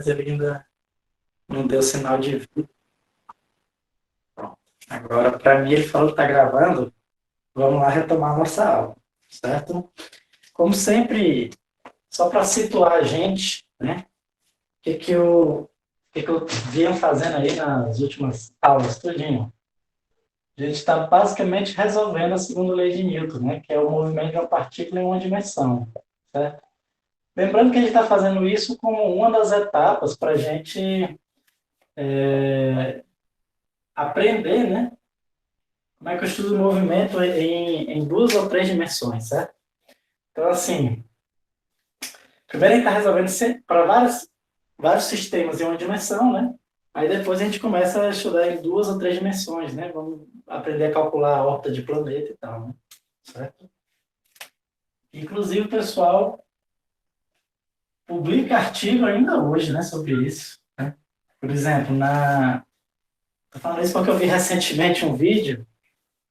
mas ele ainda não deu sinal de vida. Pronto. Agora, para mim, ele falou que está gravando. Vamos lá retomar a nossa aula, certo? Como sempre, só para situar a gente, né? O que eu venho fazendo aí nas últimas aulas, tudinho. A gente está basicamente resolvendo a segunda lei de Newton, né? Que é o movimento de uma partícula em uma dimensão, certo? Lembrando que a gente está fazendo isso como uma das etapas para a gente aprender, né? Como é que eu estudo o movimento em duas ou três dimensões, certo? Então, assim, primeiro a gente está resolvendo para vários sistemas em uma dimensão, né? Aí depois a gente começa a estudar em duas ou três dimensões, né? Vamos aprender a calcular a órbita de planeta e tal, né? Certo? Inclusive, o pessoal publica artigo ainda hoje, né, sobre isso, né? Por exemplo, Tô falando isso porque eu vi recentemente um vídeo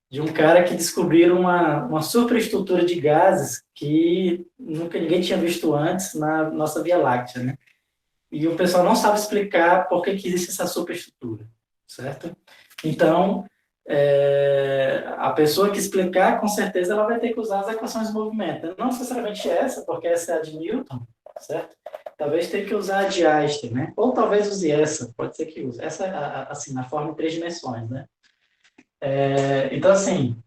de um cara que descobriram uma superestrutura de gases que nunca ninguém tinha visto antes na nossa Via Láctea, né? E o pessoal não sabe explicar por que existe essa superestrutura, certo? Então, a pessoa que explicar, com certeza, ela vai ter que usar as equações de movimento. Não necessariamente essa, porque essa é a de Newton, certo? Talvez tenha que usar a de Einstein, né? Ou talvez use essa, pode ser que use. Essa, assim, na forma em três dimensões, né? Então, assim,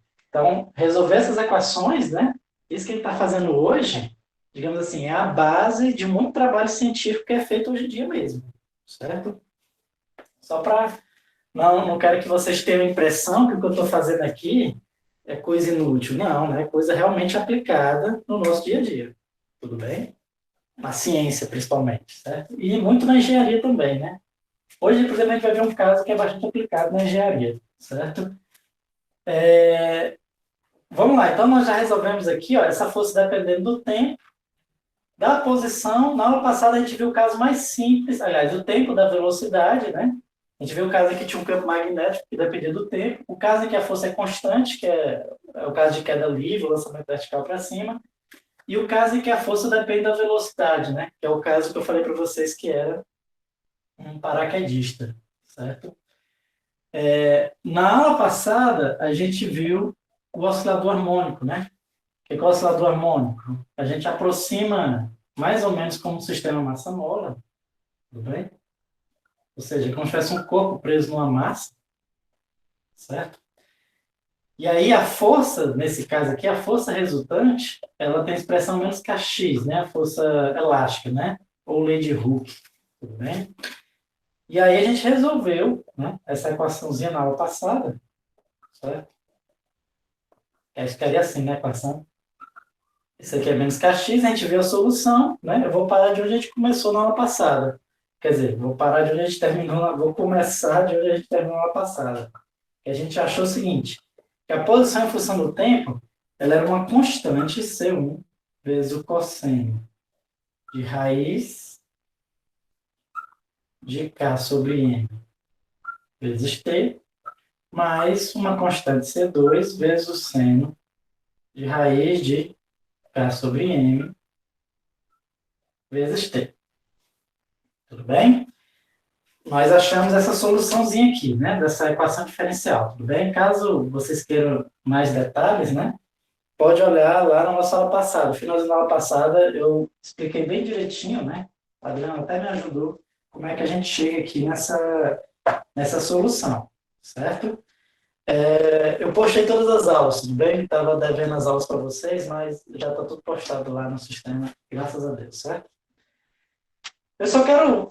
resolver essas equações, né? Isso que ele está fazendo hoje, digamos assim, é a base de muito trabalho científico que é feito hoje em dia mesmo, certo? Só para não quero que vocês tenham a impressão que o que eu estou fazendo aqui é coisa inútil. Não, né? É coisa realmente aplicada no nosso dia a dia. Tudo bem? Na ciência, principalmente, certo? E muito na engenharia também, né? Hoje, por exemplo, a gente vai ver um caso que é bastante aplicado na engenharia, certo? Vamos lá, então nós já resolvemos aqui, ó, essa força dependendo do tempo, da posição. Na aula passada a gente viu o caso mais simples, aliás, o tempo da velocidade, né? A gente viu o caso em que tinha um campo magnético que dependia do tempo, o caso em que a força é constante, que é o caso de queda livre, lançamento vertical para cima, e o caso em que a força depende da velocidade, né? Que é o caso que eu falei para vocês que era um paraquedista, certo? Na aula passada, a gente viu o oscilador harmônico, né? O que é o oscilador harmônico? A gente aproxima mais ou menos como um sistema massa-mola, tudo bem? Ou seja, como se tivesse um corpo preso numa massa, certo? E aí a força, nesse caso aqui, a força resultante, ela tem expressão menos que a x, né? A força elástica, né? Ou lei de Hooke, tudo bem? E aí a gente resolveu, né, essa equaçãozinha na aula passada, certo? Ficaria assim, né, equação? Isso aqui é menos que a x, a gente vê a solução, né? Eu vou parar de onde a gente começou na aula passada. Quer dizer, vou parar de onde a gente terminou, vou começar de onde a gente terminou na aula passada. E a gente achou o seguinte, que a posição em função do tempo, ela era uma constante C1 vezes o cosseno de raiz de K sobre M vezes T, mais uma constante C2 vezes o seno de raiz de K sobre M vezes T. Tudo bem? Nós achamos essa soluçãozinha aqui, né, dessa equação diferencial, tudo bem? Caso vocês queiram mais detalhes, né, pode olhar lá na nossa aula passada. No final da aula passada eu expliquei bem direitinho, né, o Adriano até me ajudou, como é que a gente chega aqui nessa solução, certo? Eu postei todas as aulas, tudo bem? Estava devendo as aulas para vocês, mas já está tudo postado lá no sistema, graças a Deus, certo? Eu só quero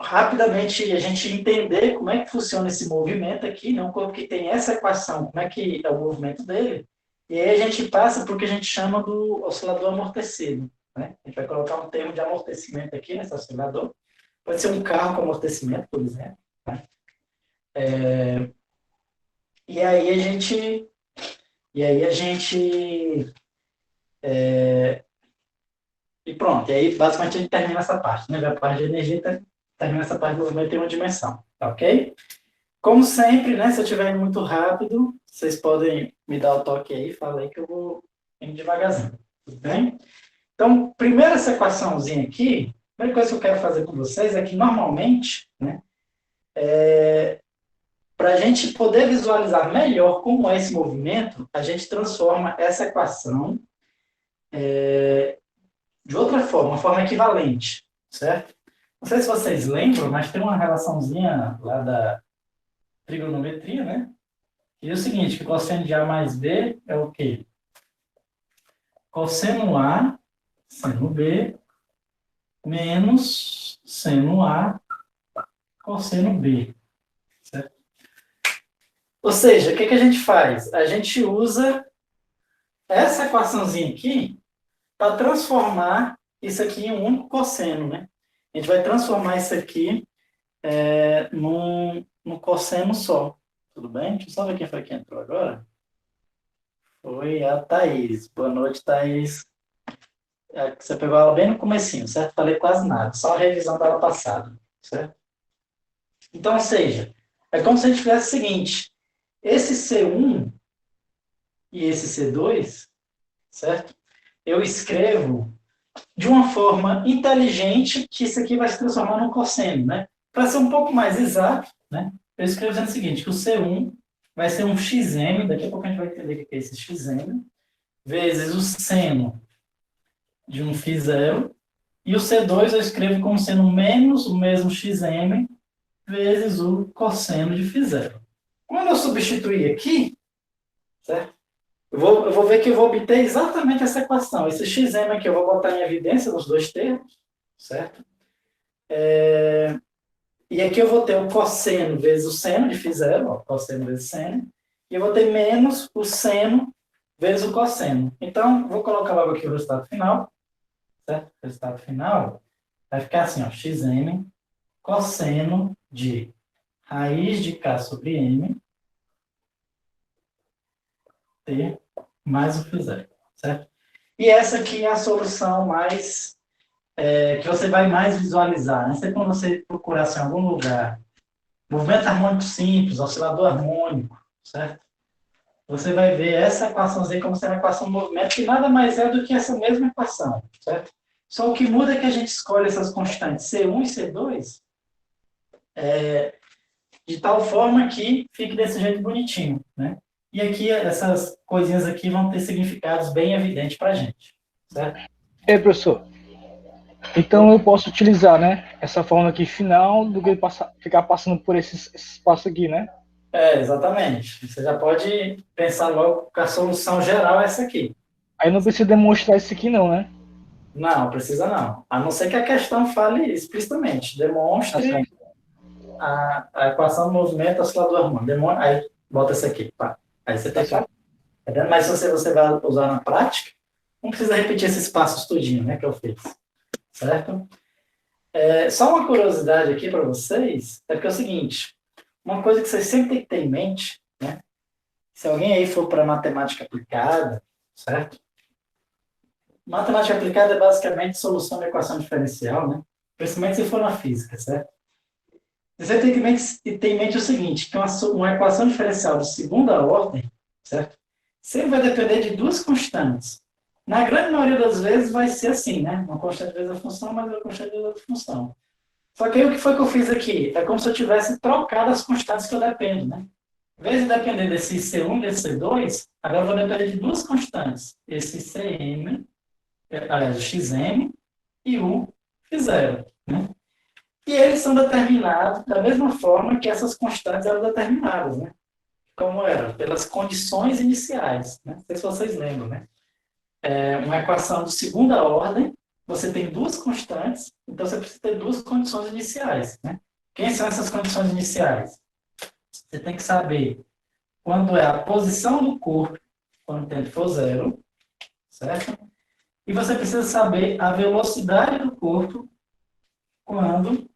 rapidamente a gente entender como é que funciona esse movimento aqui, né? Um corpo que tem essa equação, como é que é o movimento dele, e aí a gente passa para o que a gente chama do oscilador amortecido, né? A gente vai colocar um termo de amortecimento aqui nesse oscilador, pode ser um carro com amortecimento, por exemplo, né? E aí a gente, e aí a gente, e pronto, e aí basicamente a gente termina essa parte, né? A parte de energia termina essa parte do movimento em uma dimensão, tá ok? Como sempre, né, se eu estiver indo muito rápido, vocês podem me dar o toque aí, fala aí que eu vou indo devagarzinho, tudo bem? Então, primeiro essa equaçãozinha aqui, primeira coisa que eu quero fazer com vocês é que, normalmente, né, para a gente poder visualizar melhor como é esse movimento, a gente transforma essa equação de outra forma, uma forma equivalente, certo? Não sei se vocês lembram, mas tem uma relaçãozinha lá da trigonometria, né? E é o seguinte, que cosseno de A mais B é o quê? Cosseno A, seno B, menos seno A, cosseno B, certo? Ou seja, o que a gente faz? A gente usa essa equaçãozinha aqui para transformar isso aqui em um único cosseno, né? A gente vai transformar isso aqui num cosseno só. Tudo bem? Deixa eu só ver quem foi que entrou agora. Foi a Thaís. Boa noite, Thaís. Você pegou ela bem no comecinho, certo? Falei quase nada, só a revisão da aula passada, certo? Então, ou seja, é como se a gente fizesse o seguinte, esse C1 e esse C2, certo? Eu escrevo de uma forma inteligente que isso aqui vai se transformar num cosseno, né? Para ser um pouco mais exato, né? Eu escrevo dizendo o seguinte, que o C1 vai ser um xm, daqui a pouco a gente vai entender o que é esse xm, vezes o seno de um φ0, e o C2 eu escrevo como sendo menos o mesmo xm vezes o cosseno de φ0. Quando eu substituir aqui, certo? Eu vou ver que eu vou obter exatamente essa equação. Esse xm aqui eu vou botar em evidência nos dois termos, certo? E aqui eu vou ter o cosseno vezes o seno de φ0, ó, cosseno vezes seno, e eu vou ter menos o seno vezes o cosseno. Então, vou colocar logo aqui o resultado final, certo? O resultado final vai ficar assim, ó, xm cosseno de raiz de k sobre m t mais o φ0, certo? E essa aqui é a solução mais que você vai mais visualizar, né? Sempre quando você procurasse em algum lugar movimento harmônico simples, oscilador harmônico, certo? Você vai ver essa equaçãozinha como sendo a equação do movimento, que nada mais é do que essa mesma equação, certo? Só o que muda é que a gente escolhe essas constantes C1 e C2 de tal forma que fique desse jeito bonitinho, né? E aqui, essas coisinhas aqui vão ter significados bem evidentes para a gente, certo? Professor, então eu posso utilizar, né, essa forma aqui final do que ficar passando por esse espaço aqui, né? Exatamente. Você já pode pensar logo que a solução geral é essa aqui. Aí não precisa demonstrar isso aqui não, né? Não, precisa não. A não ser que a questão fale explicitamente. Tá Demonstre certo. a equação do movimento oscilador harmônico. Aí, bota essa aqui. Pá. Aí você Tá tem que falar. certo. Tá vendo? Mas se você vai usar na prática, não precisa repetir esses passos tudinho, né, que eu fiz. Certo? Só uma curiosidade aqui para vocês, é porque é o seguinte, uma coisa que vocês sempre têm que ter em mente, né? Se alguém aí for para matemática aplicada, certo? Matemática aplicada é basicamente solução de equação diferencial, né? Principalmente se for na física, certo? Você tem que ter em mente o seguinte, que uma equação diferencial de segunda ordem, certo? Sempre vai depender de duas constantes. Na grande maioria das vezes vai ser assim, né? Uma constante vezes a função, mais outra constante vezes a função. Só que aí o que foi que eu fiz aqui? É como se eu tivesse trocado as constantes que eu dependo, né? Em vez de depender desse C1 e desse C2, agora eu vou depender de duas constantes. Esse CM, aliás, o XM e o φ0, né? E eles são determinados da mesma forma que essas constantes eram determinadas, né? Como eram? Pelas condições iniciais, né? Não sei se vocês lembram, né? Uma equação de segunda ordem, você tem duas constantes, então você precisa ter duas condições iniciais, né? Quem são essas condições iniciais? Você tem que saber quando é a posição do corpo, quando o tempo for zero, certo? E você precisa saber a velocidade do corpo quando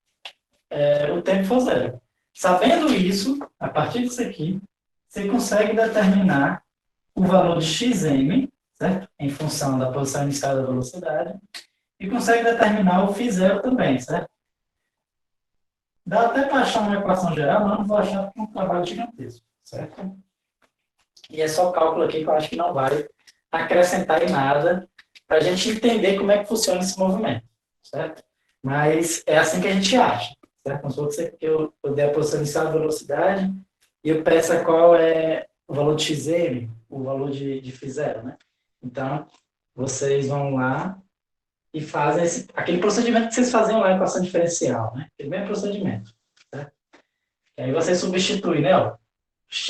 o tempo for zero. Sabendo isso, a partir disso aqui, você consegue determinar o valor de xm, certo? Em função da posição inicial da velocidade, e consegue determinar o φ0 também, certo? Dá até para achar uma equação geral, mas não vou achar porque é um trabalho gigantesco, certo? E é só cálculo aqui que eu acho que não vai acrescentar em nada para a gente entender como é que funciona esse movimento, certo? Mas é assim que a gente acha, certo? Vamos supor que eu dei a posição inicial da velocidade e eu peço qual é o valor de xm, o valor de φ0, né? Então, vocês vão lá e fazem aquele procedimento que vocês faziam lá em equação diferencial, né? Aquele mesmo procedimento, certo? E aí você substitui, né? Ó,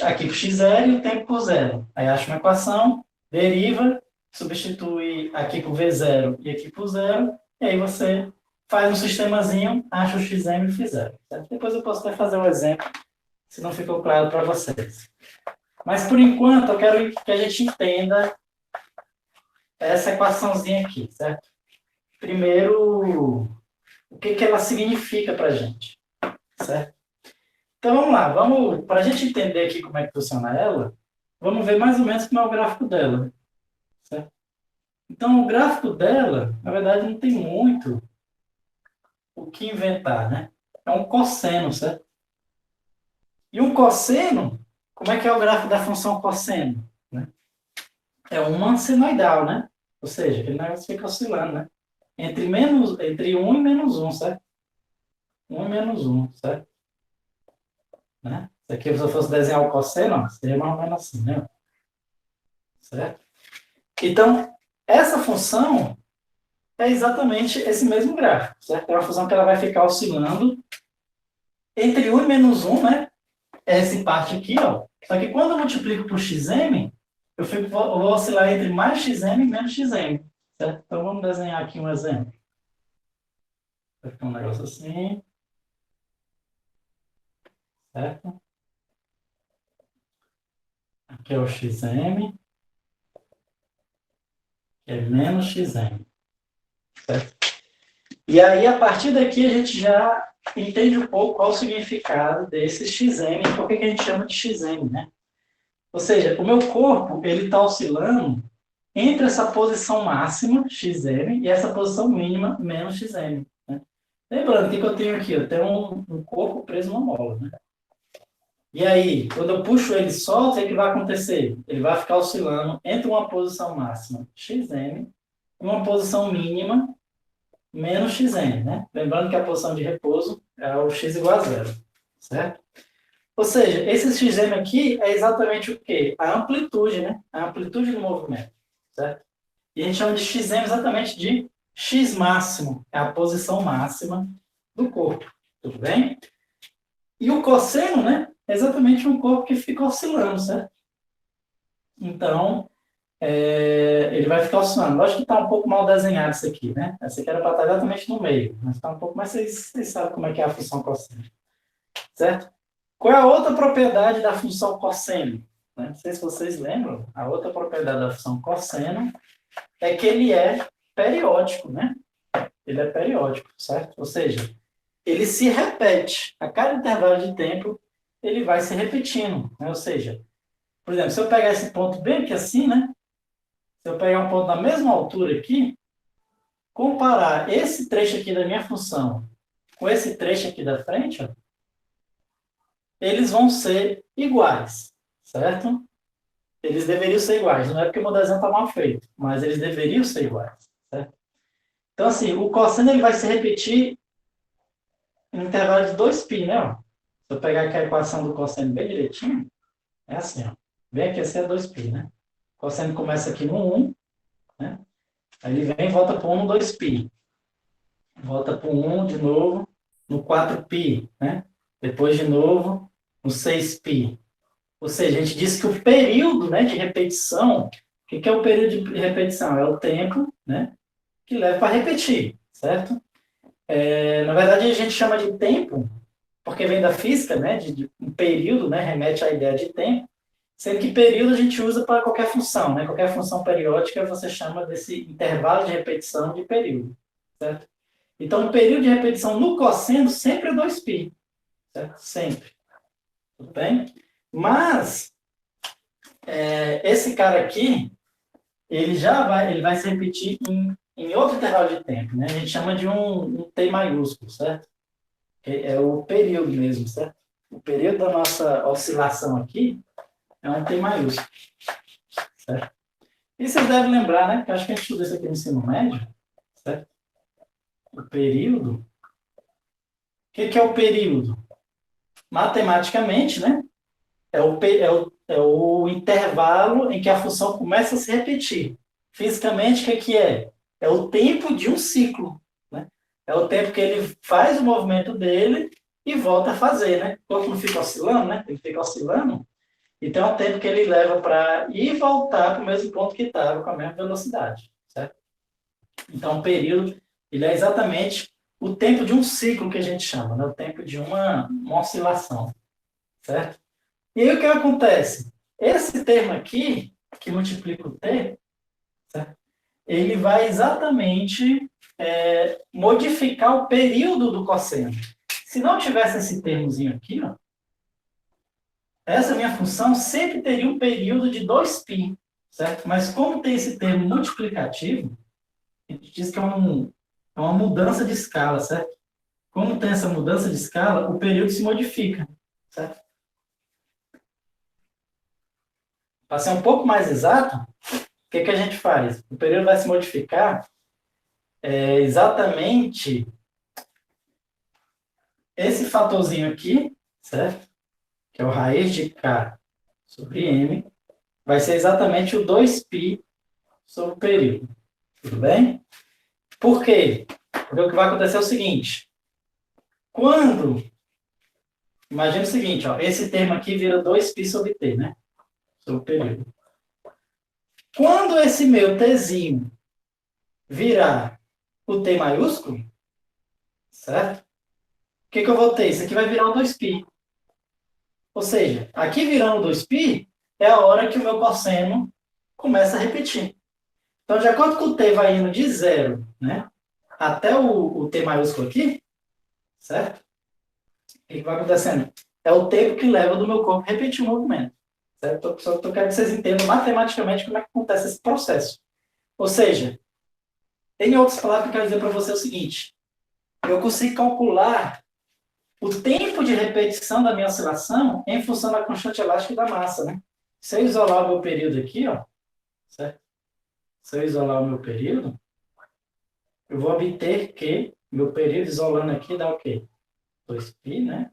aqui por x0 e o tempo por zero. Aí acha uma equação, deriva, substitui aqui por v0 e aqui por zero, e aí você faz um sistemazinho, acha o xm e φ0. Certo? Depois eu posso até fazer um exemplo, se não ficou claro para vocês. Mas, por enquanto, eu quero que a gente entenda essa equaçãozinha aqui, certo? Primeiro, o que ela significa para a gente, certo? Então, vamos lá. Para a gente entender aqui como é que funciona ela, vamos ver mais ou menos como é o gráfico dela, certo? Então, o gráfico dela, na verdade, não tem muito o que inventar, né? É um cosseno, certo? E um cosseno, como é que é o gráfico da função cosseno? Né? É uma senoidal, né? Ou seja, aquele negócio fica oscilando, né? Entre um e menos um, certo? Um e menos um, certo? Né? Se aqui se eu fosse desenhar o cosseno, ó, seria mais ou menos assim, né? Certo? Então, essa função é exatamente esse mesmo gráfico, certo? É uma função que ela vai ficar oscilando entre um e menos um, né? Essa parte aqui, ó. Só que quando eu multiplico por xm, eu vou oscilar entre mais xm e menos xm, certo? Então, vamos desenhar aqui um exemplo. Vai ficar um negócio assim, certo? Aqui é o xm, que é menos xm, certo? E aí, a partir daqui, a gente já entende um pouco qual o significado desse xm, por que a gente chama de xm, né? Ou seja, o meu corpo, ele está oscilando entre essa posição máxima, xm, e essa posição mínima, menos xm. Né? Lembrando, o que eu tenho aqui? Eu tenho um corpo preso numa mola. Né? E aí, quando eu puxo ele e solto, o que vai acontecer? Ele vai ficar oscilando entre uma posição máxima, xm, e uma posição mínima, menos xm. Né? Lembrando que a posição de repouso é o x igual a zero. Certo? Ou seja, esse xm aqui é exatamente o quê? A amplitude, né? A amplitude do movimento, certo? E a gente chama de xm exatamente de x máximo, é a posição máxima do corpo, tudo bem? E o cosseno, né? É exatamente um corpo que fica oscilando, certo? Então, ele vai ficar oscilando. Lógico que está um pouco mal desenhado isso aqui, né? Essa aqui era para estar exatamente no meio, mas está um pouco mais, vocês sabem como é que é a função cosseno, certo? Qual é a outra propriedade da função cosseno? Não sei se vocês lembram, a outra propriedade da função cosseno é que ele é periódico, né? Ele é periódico, certo? Ou seja, ele se repete. A cada intervalo de tempo, ele vai se repetindo, né? Ou seja, por exemplo, se eu pegar esse ponto bem aqui assim, né? Se eu pegar um ponto na mesma altura aqui, comparar esse trecho aqui da minha função com esse trecho aqui da frente, ó, eles vão ser iguais, certo? Eles deveriam ser iguais. Não é porque o meu desenho está mal feito, mas eles deveriam ser iguais, certo? Então, assim, o cosseno ele vai se repetir em intervalo de 2π, né? Ó. Se eu pegar aqui a equação do cosseno bem direitinho, é assim, ó. Bem aqui, esse é 2π, né? O cosseno começa aqui no 1, né? Aí ele vem e volta para o 1 no 2π. Volta para o 1 de novo no 4π, né? Depois de novo no 6π. Ou seja, a gente disse que o período, né, de repetição, o que é o período de repetição? É o tempo, né, que leva para repetir, certo? Na verdade, a gente chama de tempo, porque vem da física, né, de um período, né, remete à ideia de tempo, sendo que período a gente usa para qualquer função, né? Qualquer função periódica você chama desse intervalo de repetição de período, certo? Então, o período de repetição no cosseno sempre é 2π, certo? Sempre. Tudo bem? Mas, esse cara aqui, ele vai se repetir em outro intervalo de tempo, né? A gente chama de um T maiúsculo, certo? É o período mesmo, certo? O período da nossa oscilação aqui é um T maiúsculo, certo? E vocês devem lembrar, né? Que eu acho que a gente estudou isso aqui no ensino médio, certo? o período. O que é o período? Matematicamente, né? É o intervalo em que a função começa a se repetir. Fisicamente, o que é? É o tempo de um ciclo, né? É o tempo que ele faz o movimento dele e volta a fazer, né? O corpo não fica oscilando, né? Ele fica oscilando. Então, é o tempo que ele leva para ir e voltar para o mesmo ponto que estava, com a mesma velocidade, certo? Então, o período, ele é exatamente o tempo de um ciclo que a gente chama, né? O tempo de uma oscilação, certo? E aí o que acontece? Esse termo aqui, que multiplica o t, certo? Ele vai exatamente modificar o período do cosseno. Se não tivesse esse termozinho aqui, ó, essa minha função sempre teria um período de 2π, certo? Mas como tem esse termo multiplicativo, a gente diz que é uma mudança de escala, certo? Como tem essa mudança de escala, o período se modifica, certo? Para ser um pouco mais exato, o que a gente faz? O período vai se modificar exatamente esse fatorzinho aqui, certo? Que é o raiz de k sobre m, vai ser exatamente o 2π sobre o período. Tudo bem? Por quê? Porque o que vai acontecer é o seguinte. Imagina o seguinte, ó, esse termo aqui vira 2π sobre t, né? Sobre o período. Quando esse meu tzinho virar o t maiúsculo, certo? O que eu vou ter? Isso aqui vai virar um 2π. Ou seja, aqui virando 2π é a hora que o meu cosseno começa a repetir. Então, de acordo com o t vai indo de 0, né, até o t maiúsculo aqui, certo? O que vai acontecendo? É o tempo que leva do meu corpo repetir o movimento. Certo? Só que eu quero que vocês entendam matematicamente como é que acontece esse processo. Ou seja, em outras palavras, eu quero dizer para você o seguinte: eu consigo calcular o tempo de repetição da minha oscilação em função da constante elástica da massa, né? Se eu isolar o meu período aqui, ó, certo? Se eu isolar o meu período, eu vou obter que meu período isolando aqui dá o quê? 2π, né?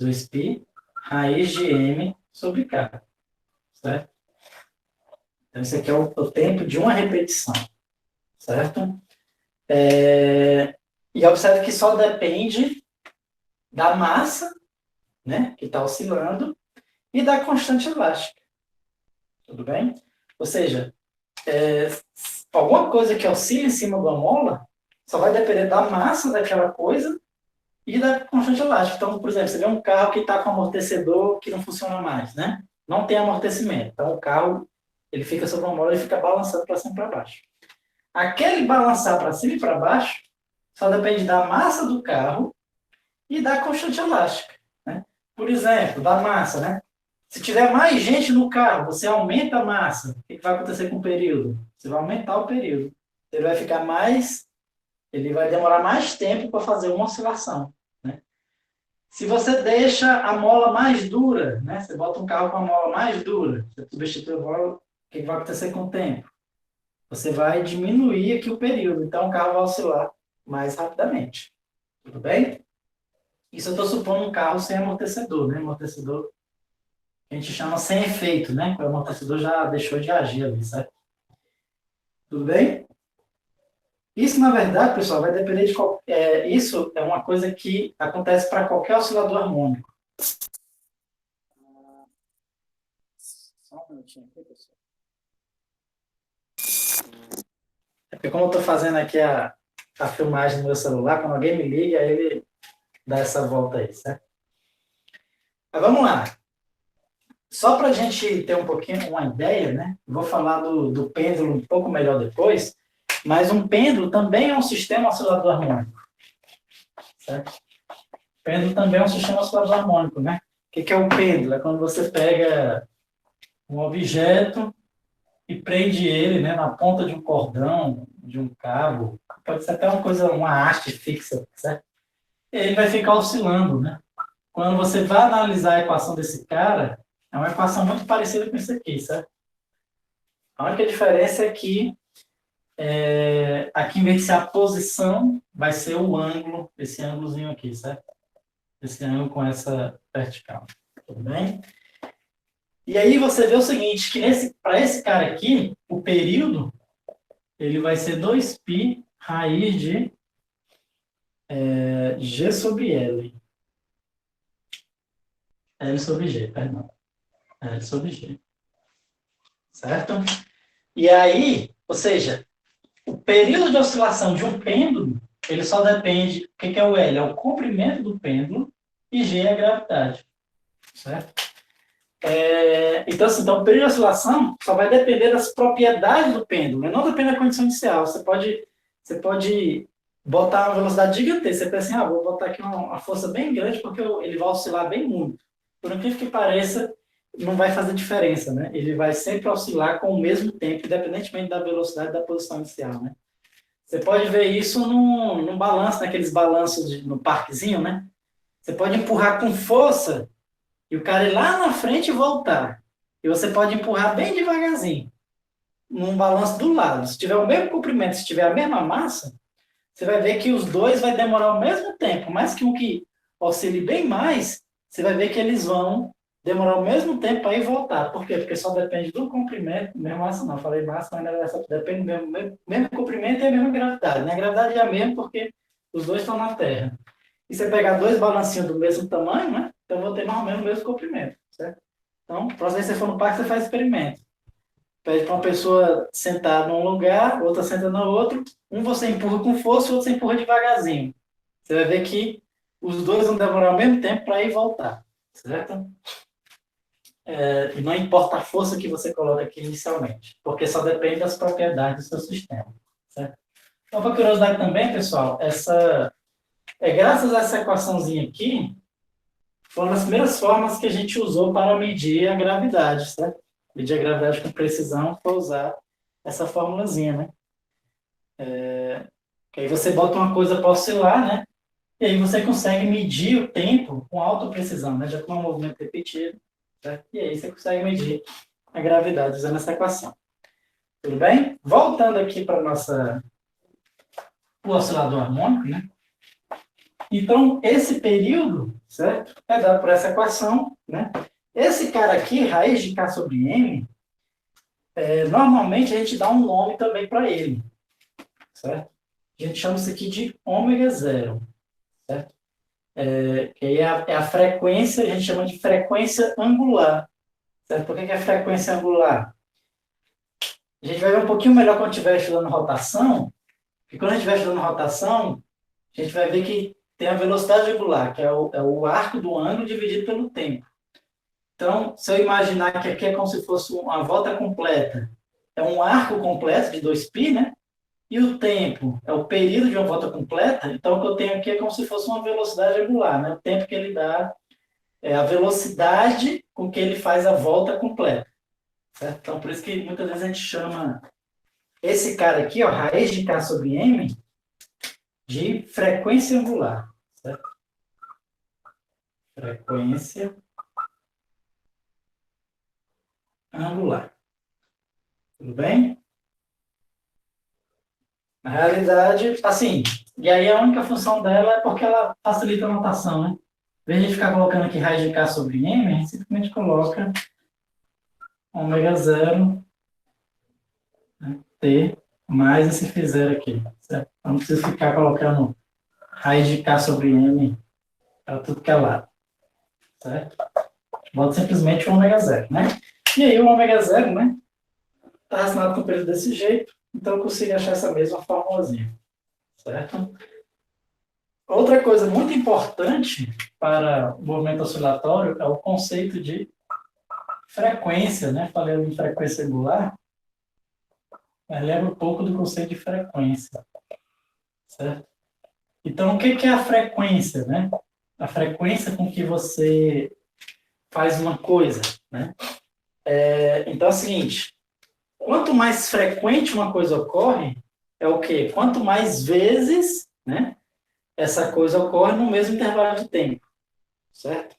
2π raiz de m sobre k, certo? Então, esse aqui é o tempo de uma repetição, certo? E observe que só depende da massa, né, que está oscilando, e da constante elástica. Tudo bem? Ou seja, alguma coisa que oscila em cima de uma mola só vai depender da massa daquela coisa e da constante elástica. Então, por exemplo, você vê um carro que está com amortecedor que não funciona mais, né? Não tem amortecimento. Então, o carro ele fica sobre uma mola e fica balançando para cima e para baixo. Aquele balançar para cima e para baixo só depende da massa do carro e da constante elástica, né? Por exemplo, da massa, né? Se tiver mais gente no carro, você aumenta a massa. O que vai acontecer com o período? Você vai aumentar o período. Ele vai ficar mais, ele vai demorar mais tempo para fazer uma oscilação, né? Se você deixa a mola mais dura, né? Você bota um carro com a mola mais dura, você substitui a mola, o que vai acontecer com o tempo? Você vai diminuir aqui o período, então o carro vai oscilar mais rapidamente. Tudo bem? Isso eu estou supondo um carro sem amortecedor, né? Amortecedor a gente chama sem efeito, né? O amortecedor já deixou de agir ali, certo? Tudo bem? Isso, na verdade, pessoal, vai depender de isso é uma coisa que acontece para qualquer oscilador harmônico. Só um minutinho aqui, pessoal. É porque como eu estou fazendo aqui a filmagem no meu celular, quando alguém me liga, aí ele dá essa volta aí, certo? Mas vamos lá. Só para a gente ter um pouquinho uma ideia, né? Vou falar do pêndulo um pouco melhor depois, mas um pêndulo também é um sistema oscilador harmônico. Certo? O pêndulo também é um sistema oscilador harmônico, né? O que é um pêndulo? É quando você pega um objeto e prende ele, né, na ponta de um cordão, de um cabo, pode ser até uma haste fixa, certo? E ele vai ficar oscilando, né? Quando você vai analisar a equação desse cara, é uma equação muito parecida com isso aqui, certo? A única diferença é que aqui, em vez de ser a posição, vai ser o ângulo, esse ângulozinho aqui, certo? Esse ângulo com essa vertical. Tudo bem? E aí você vê o seguinte, que para esse cara aqui, o período, ele vai ser 2π raiz de G sobre L. L sobre G, perdão. L sobre G. Certo? E aí, ou seja, o período de oscilação de um pêndulo, ele só depende, o que é o L? É o comprimento do pêndulo e G é a gravidade. Certo? Então, assim, o período de oscilação só vai depender das propriedades do pêndulo, né? Não depende da condição inicial. Você pode botar uma velocidade gigantesca. Você pensa assim, vou botar aqui uma força bem grande porque ele vai oscilar bem muito. Por incrível que pareça, não vai fazer diferença, né? Ele vai sempre oscilar com o mesmo tempo, independentemente da velocidade da posição inicial, né? Você pode ver isso num balanço, naqueles balanços no parquezinho, né? Você pode empurrar com força e o cara ir lá na frente e voltar. E você pode empurrar bem devagarzinho, num balanço do lado. Se tiver o mesmo comprimento, se tiver a mesma massa, você vai ver que os dois vai demorar o mesmo tempo. Mais que um que oscile bem mais, você vai ver que eles vão demorar o mesmo tempo para ir e voltar. Por quê? Porque só depende do comprimento, mesmo massa não, falei massa, mas na verdade só depende do mesmo comprimento e a mesma gravidade. Né? A gravidade é a mesma porque os dois estão na Terra. E você pegar dois balancinhos do mesmo tamanho, né? Então eu vou ter mais ou menos o mesmo comprimento, certo? Então, próxima vez que você for no parque, você faz experimento. Pede para uma pessoa sentar num lugar, outra senta no outro. Um você empurra com força, o outro você empurra devagarzinho. Você vai ver que os dois vão demorar o mesmo tempo para ir e voltar, certo? E não importa a força que você coloca aqui inicialmente, porque só depende das propriedades do seu sistema, certo? Então, para curiosidade também, pessoal, graças a essa equaçãozinha aqui, foi uma das primeiras formas que a gente usou para medir a gravidade, certo? Medir a gravidade com precisão foi usar essa formulazinha, né? Que aí você bota uma coisa para oscilar, né? E aí você consegue medir o tempo com alta precisão, né? Já com um movimento repetido, certo? E aí você consegue medir a gravidade usando essa equação. Tudo bem? Voltando aqui para o oscilador harmônico, né? Então, esse período, certo? É dado por essa equação, né? Esse cara aqui, raiz de K sobre M, normalmente a gente dá um nome também para ele, certo? A gente chama isso aqui de ômega zero, certo? Que aí é a frequência, a gente chama de frequência angular, certo? Por que é frequência angular? A gente vai ver um pouquinho melhor quando estiver estudando rotação, e quando a gente estiver estudando rotação, a gente vai ver que tem a velocidade angular, que é o arco do ângulo dividido pelo tempo. Então, se eu imaginar que aqui é como se fosse uma volta completa, é um arco completo de 2π, né? E o tempo é o período de uma volta completa, então o que eu tenho aqui é como se fosse uma velocidade angular, né? O tempo que ele dá é a velocidade com que ele faz a volta completa. Certo? Então, por isso que muitas vezes a gente chama esse cara aqui, ó, raiz de K sobre M, de frequência angular. Certo? Frequência angular. Tudo bem? Na realidade, assim, e aí a única função dela é porque ela facilita a notação, né? Em vez de ficar colocando aqui raiz de K sobre M, a gente simplesmente coloca ômega zero, né, T mais esse φ zero aqui, certo? Então, não precisa ficar colocando raiz de K sobre M para tudo que é lado, certo? Bota simplesmente o ômega zero, né? E aí o ômega zero, né, está relacionado com o período desse jeito, então eu consigo achar essa mesma formulazinha, certo? Outra coisa muito importante para o movimento oscilatório é o conceito de frequência, né? Falei em frequência angular, mas lembra um pouco do conceito de frequência, certo? Então, o que é a frequência, né? A frequência com que você faz uma coisa, né? Então, é o seguinte, quanto mais frequente uma coisa ocorre, é o quê? Quanto mais vezes, né, essa coisa ocorre no mesmo intervalo de tempo, certo?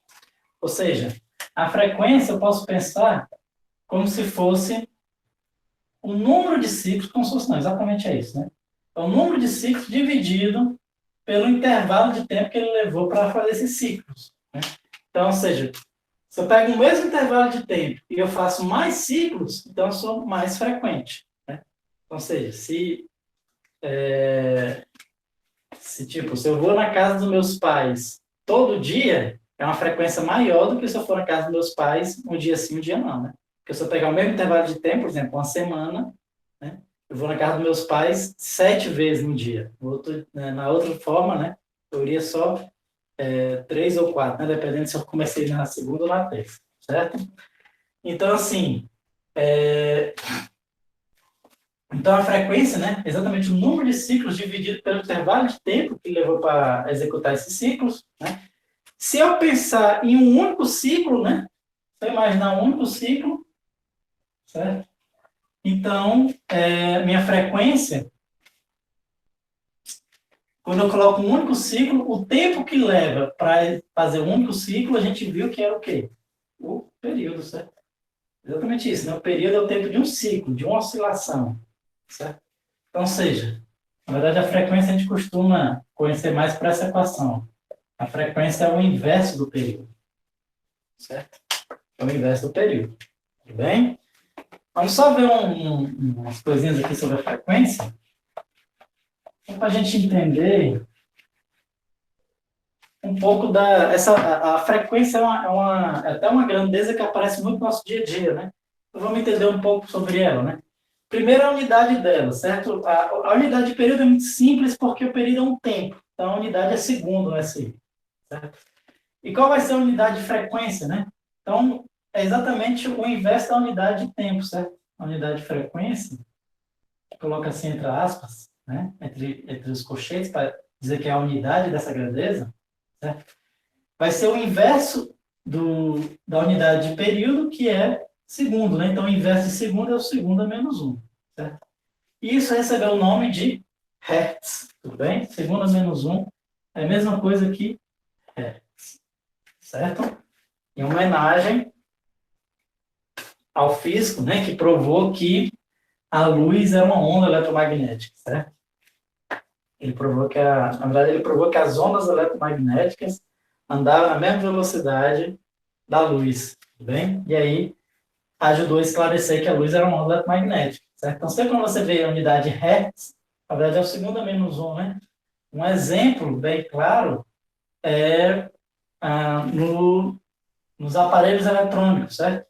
Ou seja, a frequência eu posso pensar como se fosse o número de ciclos, como se fosse, não, exatamente é isso, né? É o número de ciclos dividido pelo intervalo de tempo que ele levou para fazer esses ciclos, né? Então, ou seja, se eu pego o mesmo intervalo de tempo e eu faço mais ciclos, então eu sou mais frequente, né? Então, ou seja, tipo, se eu vou na casa dos meus pais todo dia, é uma frequência maior do que se eu for na casa dos meus pais um dia sim, um dia não, né? Porque se eu pegar o mesmo intervalo de tempo, por exemplo, uma semana, né? Eu vou na casa dos meus pais 7 vezes no dia. Na outra forma, né? Eu iria só 3 ou 4, né? Dependendo se eu comecei na segunda ou na terça, certo? Então, assim, então a frequência, né? Exatamente o número de ciclos dividido pelo intervalo de tempo que levou para executar esses ciclos, né? Se eu pensar em um único ciclo, né? Se eu imaginar um único ciclo, certo? Então, minha frequência, quando eu coloco um único ciclo, o tempo que leva para fazer um único ciclo, a gente viu que era o quê? O período, certo? Exatamente isso, né? O período é o tempo de um ciclo, de uma oscilação, certo? Então, seja, na verdade, a frequência a gente costuma conhecer mais por essa equação. A frequência é o inverso do período, certo? É o inverso do período, tudo bem? Vamos só ver umas coisinhas aqui sobre a frequência, para a gente entender um pouco a frequência é até uma grandeza que aparece muito no nosso dia a dia, né? Então, vamos entender um pouco sobre ela, né? Primeiro, a unidade dela, certo? A unidade de período é muito simples porque o período é um tempo. Então, a unidade é segundo, né? Certo? E qual vai ser a unidade de frequência, né? Então, é exatamente o inverso da unidade de tempo, certo? A unidade de frequência, coloca assim entre aspas, né? Entre os colchetes, para dizer que é a unidade dessa grandeza, certo? Vai ser o inverso da unidade de período, que é segundo, né? Então, o inverso de segundo é o segundo a menos um, certo? E isso recebeu o nome de Hertz, tudo bem? Segundo a menos um é a mesma coisa que Hertz, certo? Em homenagem ao físico, né, que provou que a luz é uma onda eletromagnética, certo? Ele provou na verdade, ele provou que as ondas eletromagnéticas andavam na mesma velocidade da luz, tudo bem? E aí ajudou a esclarecer que a luz era uma onda eletromagnética, certo? Então, sempre quando você vê a unidade Hertz, na verdade é o segundo a menos um, né? Um exemplo bem claro é nos aparelhos eletrônicos, certo?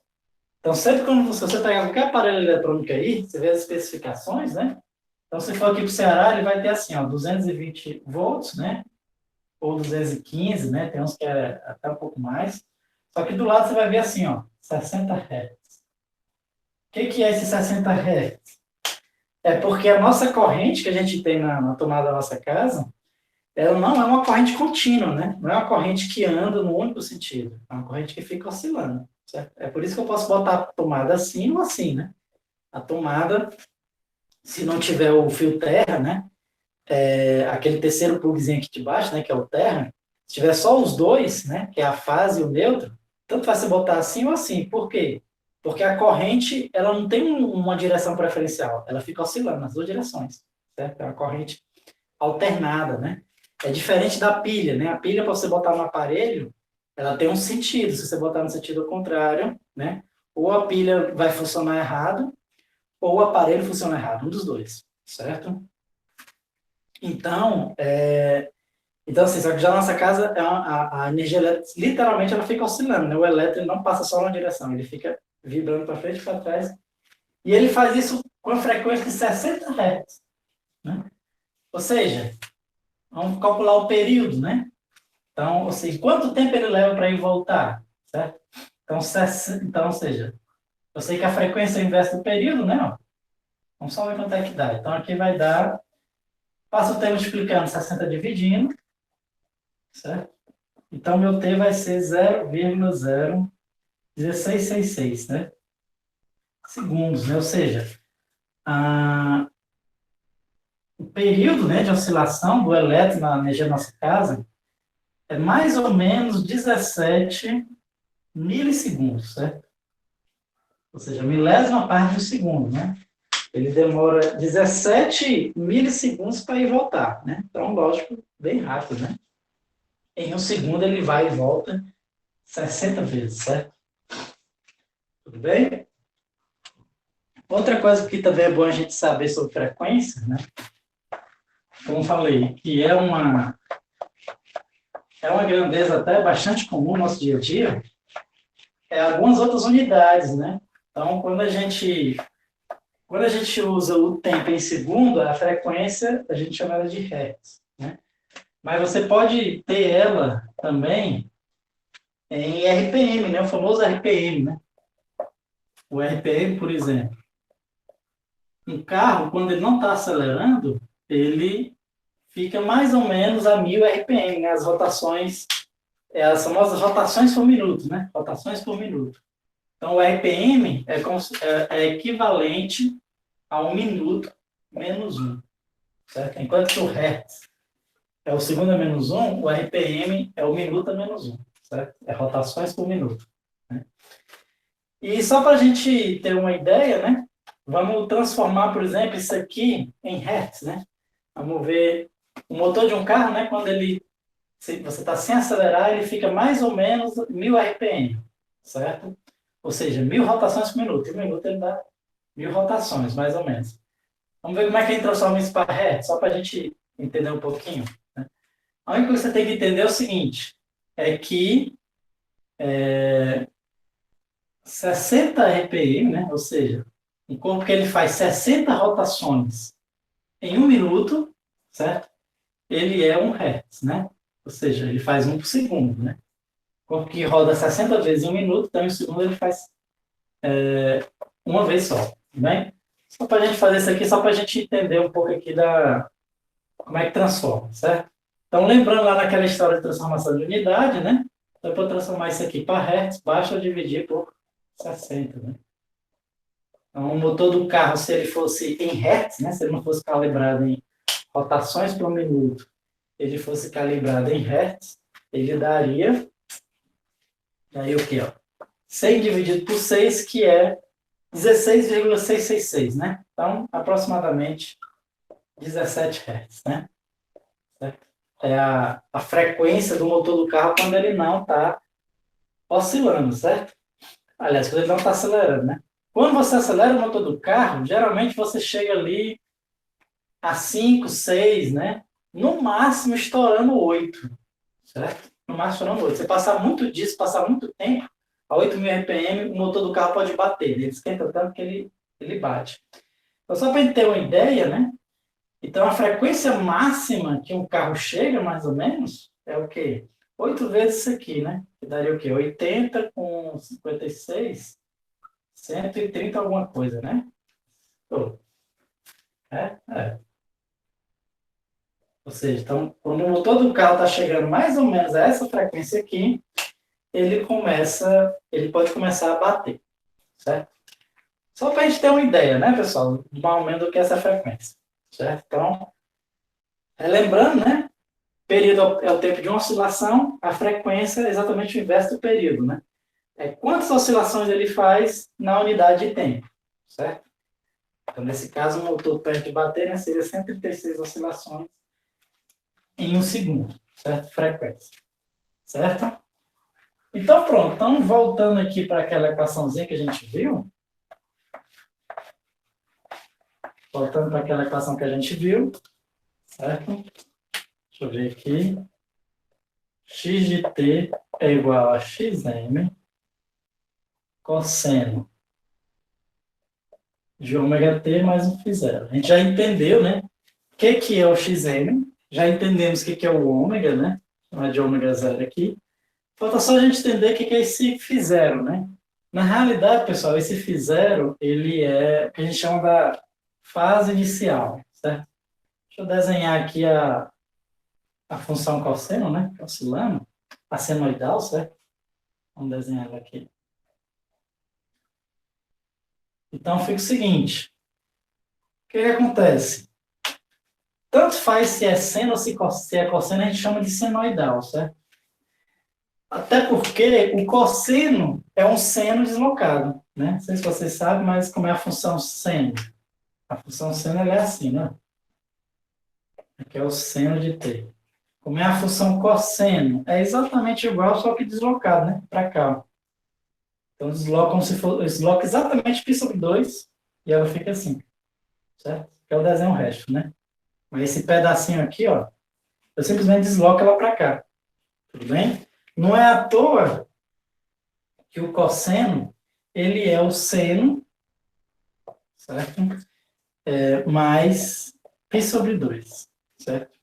Então, sempre quando você pegar qualquer aparelho eletrônico aí, você vê as especificações, né? Então, se for aqui para o Ceará, ele vai ter assim, ó, 220 volts, né? Ou 215, né? Tem uns que é até um pouco mais. Só que do lado você vai ver assim, ó, 60 Hz. O que é esse 60 Hz? É porque a nossa corrente que a gente tem na tomada da nossa casa, ela não é uma corrente contínua, né? Não é uma corrente que anda no único sentido. É uma corrente que fica oscilando, certo? É por isso que eu posso botar a tomada assim ou assim, né? A tomada, se não tiver o fio terra, né? Aquele terceiro plugzinho aqui de baixo, né? Que é o terra. Se tiver só os dois, né? Que é a fase e o neutro, tanto faz você botar assim ou assim. Por quê? Porque a corrente, ela não tem uma direção preferencial. Ela fica oscilando nas duas direções, certo? É uma corrente alternada, né? É diferente da pilha, né? A pilha, para você botar no aparelho, ela tem um sentido. Se você botar no sentido contrário, né? Ou a pilha vai funcionar errado, ou o aparelho funciona errado, um dos dois, certo? Então, assim, só que já na nossa casa, a energia elétrica, literalmente, ela fica oscilando, né? O elétrico ele não passa só uma direção, ele fica vibrando para frente e para trás. E ele faz isso com a frequência de 60 Hz, né? Ou seja, vamos calcular o período, né? Então, ou seja, quanto tempo ele leva para ir voltar, certo? Então, ou seja, eu sei que a frequência é o inverso do período, né? Ó, vamos só ver quanto é que dá. Então, aqui vai dar, passo o tempo multiplicando 60 dividindo, certo? Então, meu T vai ser 0,01666, né? Segundos, né? Ou seja, o período, né, de oscilação do elétron na energia da nossa casa é mais ou menos 17 milissegundos, certo? Ou seja, milésima parte de um segundo, né? ele demora 17 milissegundos para ir e voltar, né? Então, lógico, bem rápido, né? Em um segundo ele vai e volta 60 vezes, certo? Tudo bem? Outra coisa que também é bom a gente saber sobre frequência, né? Como eu falei, que é uma grandeza até bastante comum no nosso dia a dia, é algumas outras unidades, né? Então, quando a gente usa o tempo em segundo, a frequência, a gente chama ela de hertz, né? Mas você pode ter ela também em RPM, né? O famoso RPM, né? O RPM, por exemplo. Um carro, quando ele não está acelerando, ele fica mais ou menos a 1000 RPM, né? As rotações, as famosas rotações por minuto, né? Rotações por minuto. Então, o RPM é equivalente a 1 minuto menos 1, certo? Enquanto que o Hertz é o segundo a menos 1, o RPM é o minuto a menos 1, certo? É rotações por minuto, né? E só para a gente ter uma ideia, né? Vamos transformar, por exemplo, isso aqui em Hertz, né? Vamos ver o motor de um carro, né? Quando você está sem acelerar, ele fica mais ou menos 1000 RPM, certo? Ou seja, 1000 rotações por minuto. E um minuto ele dá 1000 rotações, mais ou menos. Vamos ver como é que a gente transforma isso para Hertz, só para a gente entender um pouquinho, né? A única coisa que você tem que entender é o seguinte, é que 60 RPM, né? Ou seja, um corpo que ele faz 60 rotações em um minuto, certo? Ele é um Hertz, né? Ou seja, ele faz um por segundo, né? O corpo que roda 60 vezes em um minuto, então em um segundo ele faz uma vez só, tá bem? Só para a gente fazer isso aqui, só para a gente entender um pouco aqui como é que transforma, certo? Então, lembrando lá naquela história de transformação de unidade, né? Então, para transformar isso aqui para Hertz, basta eu dividir por 60, né? Então, o motor do carro, se ele fosse em Hertz, né? Se ele não fosse calibrado em rotações por minuto, ele fosse calibrado em Hertz, ele daria, aí o quê, ó? 100 dividido por 6, que é 16,666, né? Então, aproximadamente 17 Hz, né? Certo? É a frequência do motor do carro quando ele não está oscilando, certo? Aliás, quando ele não está acelerando, né? Quando você acelera o motor do carro, geralmente você chega ali a 5, 6, né? No máximo estourando 8, certo? No máximo estourando 8. Você passar muito disso, passar muito tempo, a 8.000 RPM, o motor do carro pode bater. Ele esquenta tanto que ele bate. Então, só para a gente ter uma ideia, né? Então, a frequência máxima que um carro chega, mais ou menos, é o quê? 8 vezes isso aqui, né? Que daria o quê? 80 com 56, 130 alguma coisa, né? Oh, é. Ou seja, então, quando o motor do carro está chegando mais ou menos a essa frequência aqui, ele pode começar a bater, certo? Só para a gente ter uma ideia, né, pessoal, mais ou menos do que é essa frequência, certo? Então, lembrando, né, período é o tempo de uma oscilação, a frequência é exatamente o inverso do período, né? É quantas oscilações ele faz na unidade de tempo, certo? Então, nesse caso, o motor perto de bater, né, seria 136 oscilações em um segundo, certo? Frequência, certo? Então, pronto. Então, voltando aqui para aquela equaçãozinha que a gente viu, voltando para aquela equação que a gente viu, certo? Deixa eu ver aqui. X de t é igual a xm cosseno de ômega t mais um φ zero. A gente já entendeu, né? O que é o xm, já entendemos o que é o ômega, né? Chamar de ômega zero aqui. Falta só a gente entender o que é esse φ zero, né? Na realidade, pessoal, esse φ zero, ele é o que a gente chama da fase inicial, certo? Deixa eu desenhar aqui a função cosseno, né? Oscilando, a senoidal, certo? Vamos desenhar ela aqui. Então, fica o seguinte. O que acontece? Tanto faz se é seno ou se é cosseno, a gente chama de senoidal, certo? Até porque o cosseno é um seno deslocado, né? Não sei se vocês sabem, mas como é a função seno? A função seno ela é assim, né? Aqui é o seno de t. Como é a função cosseno? É exatamente igual, só que deslocado, né? Para cá. Então, desloca exatamente π sobre 2 e ela fica assim, certo? Que é o desenho resto, né? Mas esse pedacinho aqui, ó, eu simplesmente desloco ela para cá. Tudo bem? Não é à toa que o cosseno, ele é o seno, certo? Mais π sobre 2, certo?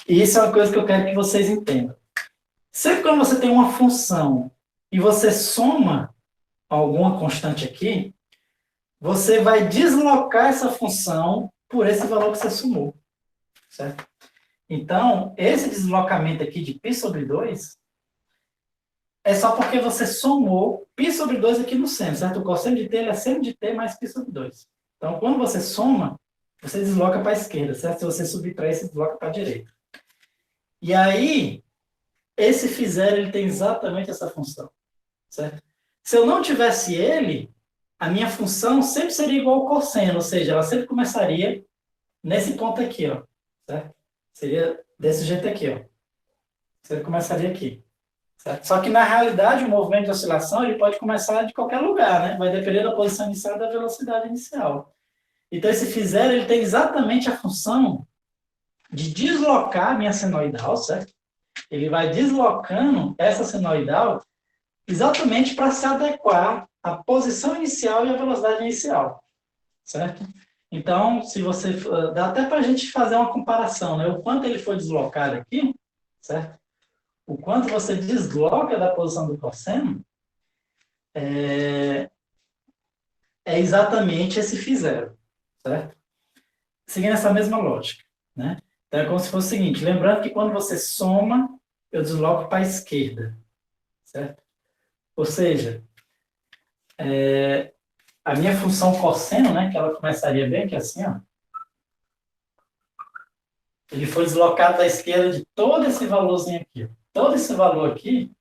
E isso é uma coisa que eu quero que vocês entendam. Sempre quando você tem uma função e você soma alguma constante aqui, você vai deslocar essa função por esse valor que você somou, certo? Então, esse deslocamento aqui de π sobre 2 é só porque você somou π sobre 2 aqui no seno, certo? O cosseno de t ele é seno de t mais π sobre 2. Então, quando você soma, você desloca para a esquerda, certo? Se você subtrair, você desloca para a direita. E aí, esse φ zero, ele tem exatamente essa função, certo? Se eu não tivesse ele, a minha função sempre seria igual ao cosseno, ou seja, ela sempre começaria nesse ponto aqui, ó, certo? Seria desse jeito aqui, ó. Você começaria aqui, certo? Só que, na realidade, o movimento de oscilação ele pode começar de qualquer lugar, né? Vai depender da posição inicial e da velocidade inicial. Então, esse φ zero, ele tem exatamente a função de deslocar a minha senoidal, certo? Ele vai deslocando essa senoidal exatamente para se adequar à posição inicial e à velocidade inicial, certo? Então, se você dá até para a gente fazer uma comparação, né? O quanto ele foi deslocado aqui, certo? O quanto você desloca da posição do cosseno é exatamente esse φ zero, certo? Seguindo essa mesma lógica, né? Então, é como se fosse o seguinte, lembrando que quando você soma, eu desloco para a esquerda, certo? Ou seja, a minha função cosseno, né, que ela começaria bem aqui assim, ó, ele foi deslocado da esquerda de todo esse valorzinho aqui. Ó. Todo esse valor aqui,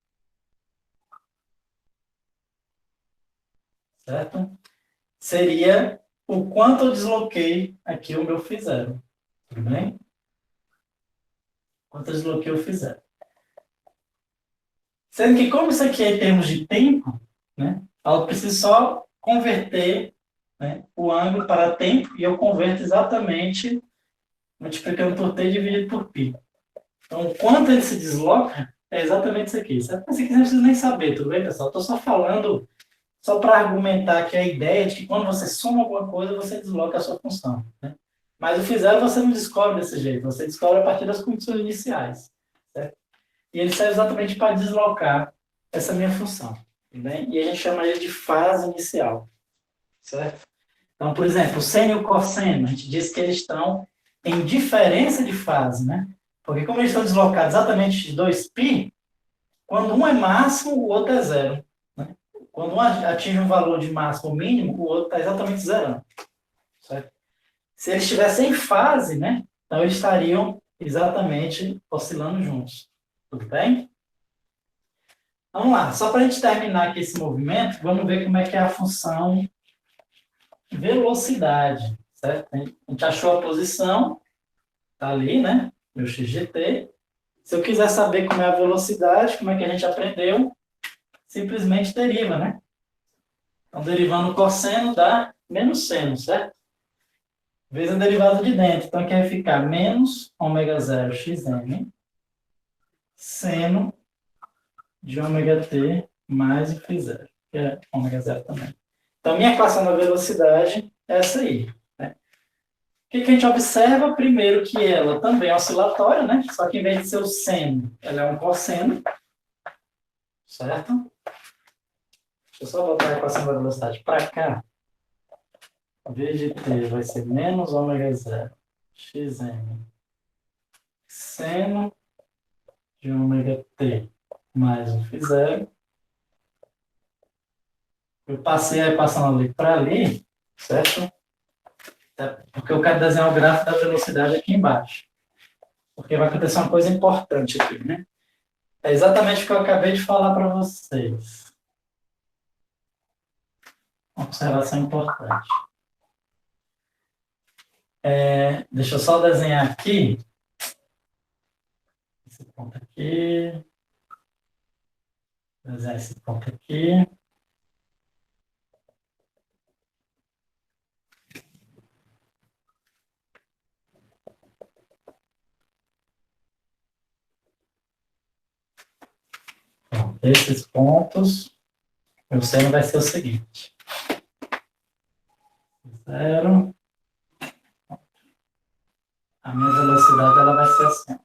certo? Seria o quanto eu desloquei aqui o meu φ zero. Tudo bem? Quanto eu desloquei o φ zero. Sendo que, como isso aqui é em termos de tempo, né, eu preciso só converter, né, o ângulo para tempo e eu converto exatamente multiplicando por t dividido por π. Então, quanto ele se desloca é exatamente isso aqui. Certo? Mas isso aqui você não precisa nem saber, tudo bem, pessoal? Estou só falando, só para argumentar aqui a ideia de que quando você soma alguma coisa, você desloca a sua função. Né? Mas o φ zero você não descobre desse jeito, você descobre a partir das condições iniciais. Certo? E ele serve exatamente para deslocar essa minha função. Tudo bem? E a gente chama ele de fase inicial. Certo? Então, por exemplo, o seno e o cosseno, a gente diz que eles estão em diferença de fase, né? Porque como eles estão deslocados exatamente de 2π, quando um é máximo, o outro é zero. Né? Quando um atinge um valor de máximo ou mínimo, o outro está exatamente zero. Certo? Se eles estivessem em fase, né? Então eles estariam exatamente oscilando juntos. Tudo bem? Vamos lá, só para a gente terminar aqui esse movimento, vamos ver como é que é a função velocidade, certo? A gente achou a posição, tá ali, né? Meu x de t. Se eu quiser saber como é a velocidade, como é que a gente aprendeu, simplesmente deriva, né? Então, derivando o cosseno dá menos seno, certo? Vezes a derivada de dentro. Então, aqui vai ficar menos ômega zero xm seno de ômega t mais o φ zero, que é ômega zero também. Então, minha equação da velocidade é essa aí. Né? O que a gente observa? Primeiro que ela também é oscilatória, né? Só que em vez de ser o seno, ela é um cosseno, certo? Deixa eu só botar a equação da velocidade para cá. V de t vai ser menos ômega zero xm seno de ômega t mais o φ zero. Eu passei a equação ali para ali, certo? Porque eu quero desenhar o gráfico da velocidade aqui embaixo. Porque vai acontecer uma coisa importante aqui, né? É exatamente o que eu acabei de falar para vocês. Uma observação importante. Deixa eu só desenhar aqui. Esse ponto aqui. Desenhar esse ponto aqui. Bom, esses pontos, o seno vai ser o seguinte. 0. A minha velocidade ela vai ser assim.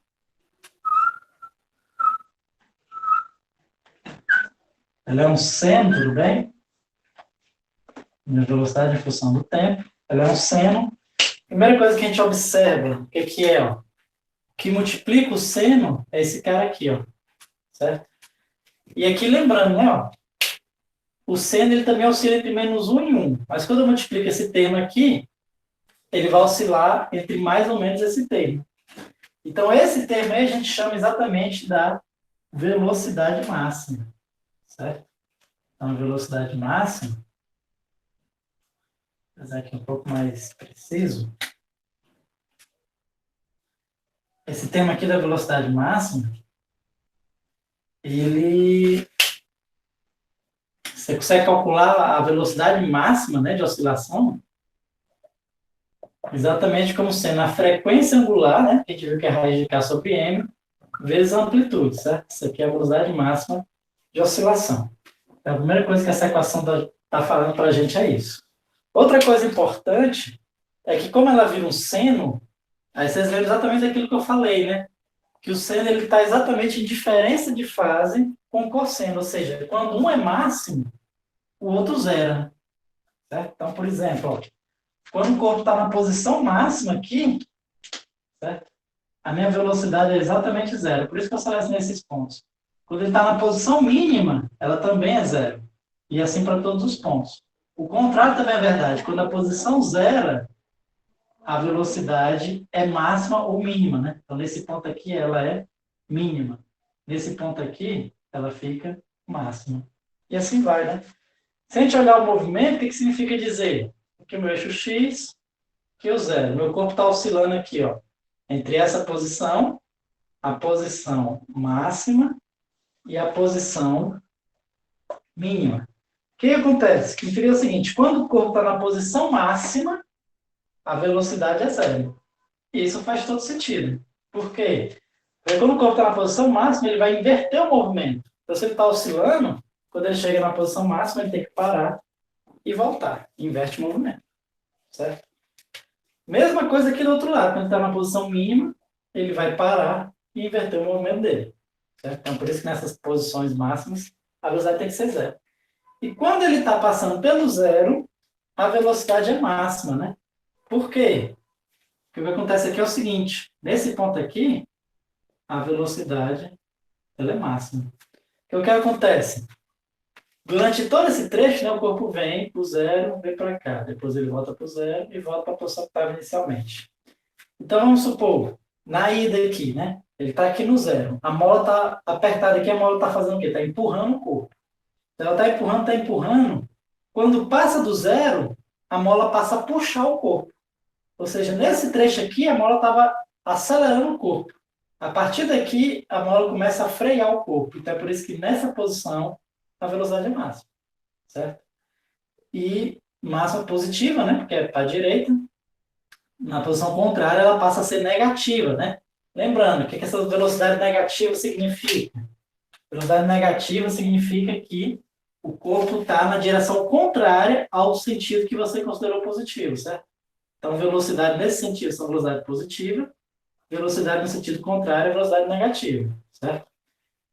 Ela é um seno, tudo bem? Minha velocidade em função do tempo. Ela é um seno. Primeira coisa que a gente observa, o que é? Ó? O que multiplica o seno é esse cara aqui, ó. Certo? E aqui lembrando, né? Ó, o seno ele também oscila entre -1 e 1. Mas quando eu multiplico esse termo aqui, ele vai oscilar entre mais ou menos esse termo. Então, esse termo aí a gente chama exatamente da velocidade máxima. Certo? Então, a velocidade máxima, vou fazer aqui um pouco mais preciso. Esse termo aqui da velocidade máxima, você consegue calcular a velocidade máxima, né, de oscilação exatamente como sendo a frequência angular, né, que a gente viu que é a raiz de K sobre M, vezes a amplitude, certo? Isso aqui é a velocidade máxima de oscilação. Então, a primeira coisa que essa equação está falando para a gente é isso. Outra coisa importante é que, como ela vira um seno, aí vocês viram exatamente aquilo que eu falei, né? Que o seno está exatamente em diferença de fase com o cosseno, ou seja, quando um é máximo, o outro zera. Certo? Então, por exemplo, ó, quando o corpo está na posição máxima aqui, certo? A minha velocidade é exatamente zero. Por isso que eu selecionei esses pontos. Quando ele está na posição mínima, ela também é zero. E assim para todos os pontos. O contrário também é verdade. Quando a posição zera, a velocidade é máxima ou mínima, né? Então, nesse ponto aqui, ela é mínima. Nesse ponto aqui, ela fica máxima. E assim vai, né? Se a gente olhar o movimento, o que significa dizer? Que o meu eixo X, que o zero. Meu corpo está oscilando aqui, ó, entre essa posição, a posição máxima e a posição mínima. O que acontece? Que seria o seguinte, quando o corpo está na posição máxima, a velocidade é zero. E isso faz todo sentido. Por quê? Porque quando o corpo está na posição máxima, ele vai inverter o movimento. Então, se ele está oscilando, quando ele chega na posição máxima, ele tem que parar e voltar. Inverte o movimento. Certo? Mesma coisa aqui do outro lado. Quando ele está na posição mínima, ele vai parar e inverter o movimento dele. Certo? Então, por isso que nessas posições máximas, a velocidade tem que ser zero. E quando ele está passando pelo zero, a velocidade é máxima, né? Por quê? Porque o que acontece aqui é o seguinte, nesse ponto aqui, a velocidade ela é máxima. Então, o que acontece? Durante todo esse trecho, né, o corpo vem para o zero, vem para cá. Depois ele volta para o zero e volta para a posição que estava inicialmente. Então, vamos supor, na ida aqui, né? Ele está aqui no zero. A mola está apertada aqui, a mola está fazendo o quê? Está empurrando o corpo. Então, ela está empurrando, está empurrando. Quando passa do zero, a mola passa a puxar o corpo. Ou seja, nesse trecho aqui, a mola estava acelerando o corpo. A partir daqui, a mola começa a frear o corpo. Então, é por isso que nessa posição, a velocidade é máxima. Certo? E máxima positiva, né? Porque é para a direita. Na posição contrária, ela passa a ser negativa, né? Lembrando, o que essa velocidade negativa significa? Velocidade negativa significa que o corpo está na direção contrária ao sentido que você considerou positivo, certo? Então, velocidade nesse sentido são velocidade positiva, velocidade no sentido contrário é velocidade negativa, certo?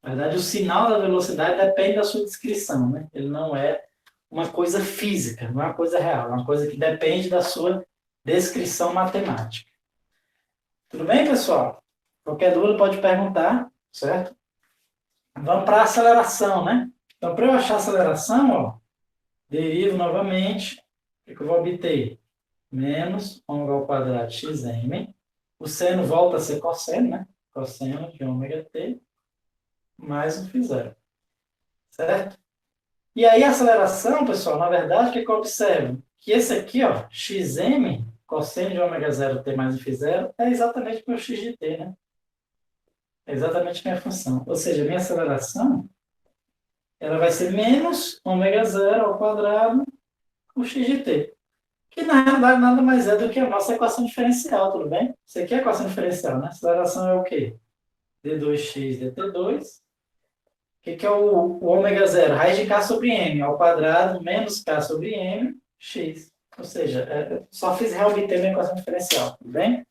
Na verdade, o sinal da velocidade depende da sua descrição, né? Ele não é uma coisa física, não é uma coisa real, é uma coisa que depende da sua descrição matemática. Tudo bem, pessoal? Qualquer dúvida pode perguntar, certo? Vamos para a aceleração, né? Então, para eu achar a aceleração, ó, derivo novamente, o que eu vou obter? Menos ômega ao quadrado xm. O seno volta a ser cosseno, né? Cosseno de ômega t, mais o φ zero. Certo? E aí a aceleração, pessoal, na verdade, o que eu observo? Que esse aqui, ó, xm, cosseno de ômega zero t mais φ0 é exatamente o meu x de t, né? É exatamente a minha função. Ou seja, a minha aceleração ela vai ser menos ômega zero ao quadrado o x de t. Que na realidade nada mais é do que a nossa equação diferencial, tudo bem? Isso aqui é a equação diferencial, né? A aceleração é o quê? d2x dt2. O que é o ômega zero? Raiz de k sobre m ao quadrado menos k sobre m, x. Ou seja, só fiz reobter minha equação diferencial, tudo bem?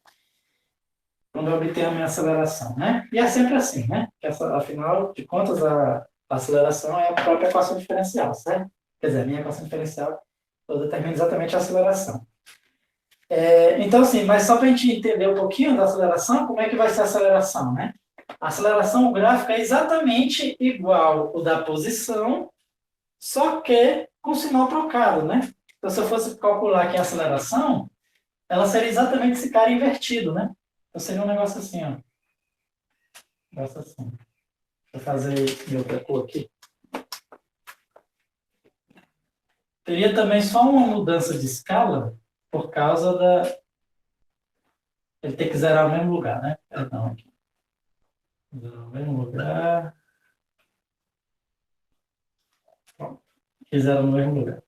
Quando eu obtenho a minha aceleração, né? E é sempre assim, né? Que afinal de contas, a aceleração é a própria equação diferencial, certo? Quer dizer, a minha equação diferencial, eu determino exatamente a aceleração. Então, assim, mas só para a gente entender um pouquinho da aceleração, como é que vai ser a aceleração, né? A aceleração gráfica é exatamente igual ao da posição, só que com sinal trocado, né? Então, se eu fosse calcular aqui a aceleração, ela seria exatamente esse cara invertido, né? Então, seria um negócio assim, ó. Um negócio assim. Deixa eu fazer meu cor aqui. Teria também só uma mudança de escala por causa da... Ele ter que zerar o mesmo lugar, né? Perdão, aqui. Zerar o mesmo lugar. Pronto. Fizeram no mesmo lugar.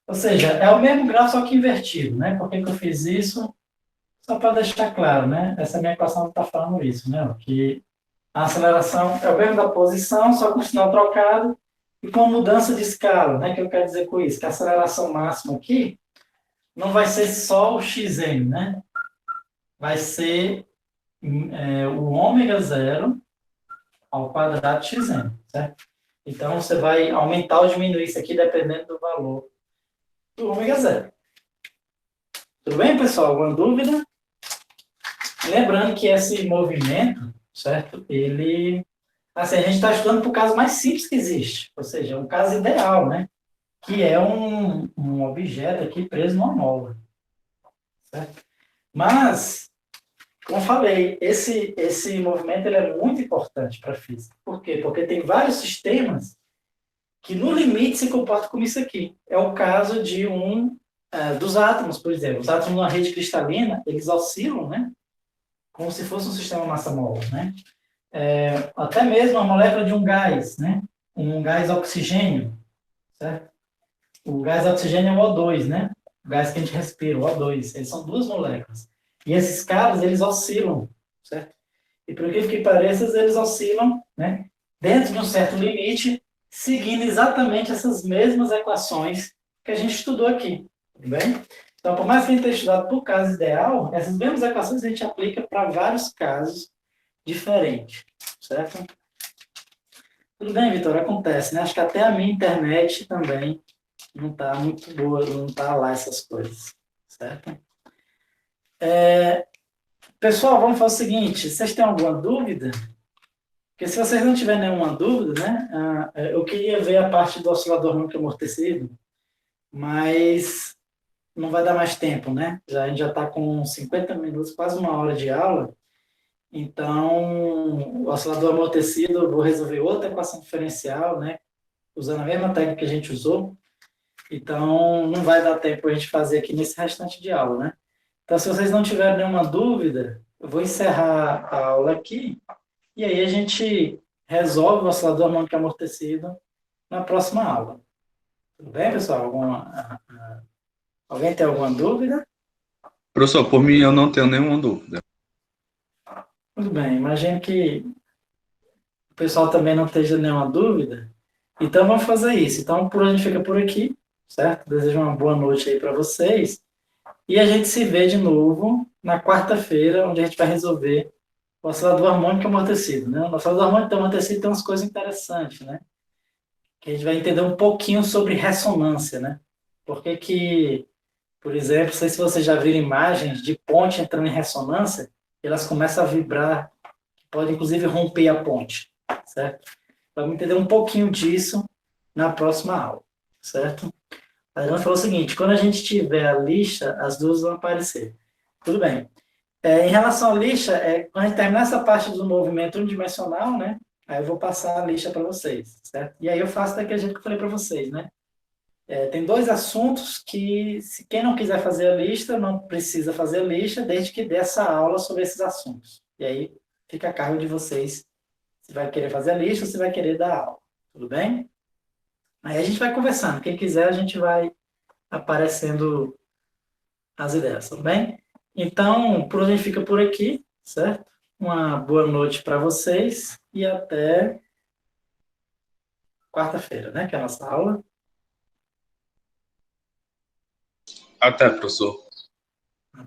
Ou seja, é o mesmo grau, só que invertido, né? Por que eu fiz isso? Só para deixar claro, né? Essa minha equação está falando isso, né? Que a aceleração é o mesmo da posição, só com o sinal trocado e com mudança de escala, né? O que eu quero dizer com isso? Que a aceleração máxima aqui não vai ser só o xm, né? Vai ser o ômega zero ao quadrado de xm, certo? Então, você vai aumentar ou diminuir isso aqui dependendo do valor do ômega zero. Tudo bem, pessoal? Alguma dúvida? Lembrando que esse movimento, certo? Ele... Assim, a gente está estudando para o caso mais simples que existe, ou seja, um caso ideal, né? Que é um objeto aqui preso numa mola, certo? Mas, como eu falei, esse movimento ele é muito importante para a física. Por quê? Porque tem vários sistemas que, no limite, se comportam como isso aqui. É o caso de dos átomos, por exemplo. Os átomos numa rede cristalina, eles oscilam, né? Como se fosse um sistema massa-mola, né? Até mesmo a molécula de um gás, né? Um gás oxigênio, certo? O gás oxigênio é o O2, né? O gás que a gente respira, o O2. Eles são duas moléculas. E esses caras, eles oscilam, certo? E por que pareça, eles oscilam, né? Dentro de um certo limite, seguindo exatamente essas mesmas equações que a gente estudou aqui, tudo bem? Então, por mais que a gente tenha estudado por caso ideal, essas mesmas equações a gente aplica para vários casos diferentes, certo? Tudo bem, Vitor, acontece, né? Acho que até a minha internet também não está muito boa, não está lá essas coisas, certo? Pessoal, vamos fazer o seguinte, vocês têm alguma dúvida? Porque se vocês não tiverem nenhuma dúvida, né, eu queria ver a parte do oscilador harmônico amortecido, mas não vai dar mais tempo, né? A gente já está com 50 minutos, quase uma hora de aula, então o oscilador amortecido eu vou resolver outra equação diferencial, né, usando a mesma técnica que a gente usou, então não vai dar tempo a gente fazer aqui nesse restante de aula, né? Então, se vocês não tiverem nenhuma dúvida, eu vou encerrar a aula aqui e aí a gente resolve o oscilador harmônico amortecido na próxima aula. Tudo bem, pessoal? Alguém tem alguma dúvida? Professor, por mim eu não tenho nenhuma dúvida. Tudo bem, imagino que o pessoal também não esteja nenhuma dúvida. Então, vamos fazer isso. Então, a gente fica por aqui, certo? Desejo uma boa noite aí para vocês. E a gente se vê de novo na quarta-feira, onde a gente vai resolver o oscilador harmônico amortecido, né? O oscilador harmônico amortecido tem umas coisas interessantes, né? Que a gente vai entender um pouquinho sobre ressonância, né? Porque, por exemplo, não sei se vocês já viram imagens de ponte entrando em ressonância, elas começam a vibrar, pode inclusive romper a ponte, certo? Vamos entender um pouquinho disso na próxima aula, certo? A Adriana falou o seguinte, quando a gente tiver a lixa, as duas vão aparecer. Tudo bem. Em relação à lixa, quando a gente terminar essa parte do movimento unidimensional, né? Aí eu vou passar a lixa para vocês, certo? E aí eu faço daquele jeito que eu falei para vocês, né? Tem dois assuntos que, se quem não quiser fazer a lista, não precisa fazer a lista, desde que dê essa aula sobre esses assuntos. E aí fica a cargo de vocês se vai querer fazer a lista ou se vai querer dar aula. Tudo bem? Aí a gente vai conversando. Quem quiser, a gente vai aparecendo as ideias, tudo bem? Então, por hoje a gente fica por aqui, certo? Uma boa noite para vocês e até quarta-feira, né? Que é a nossa aula. Até, professor.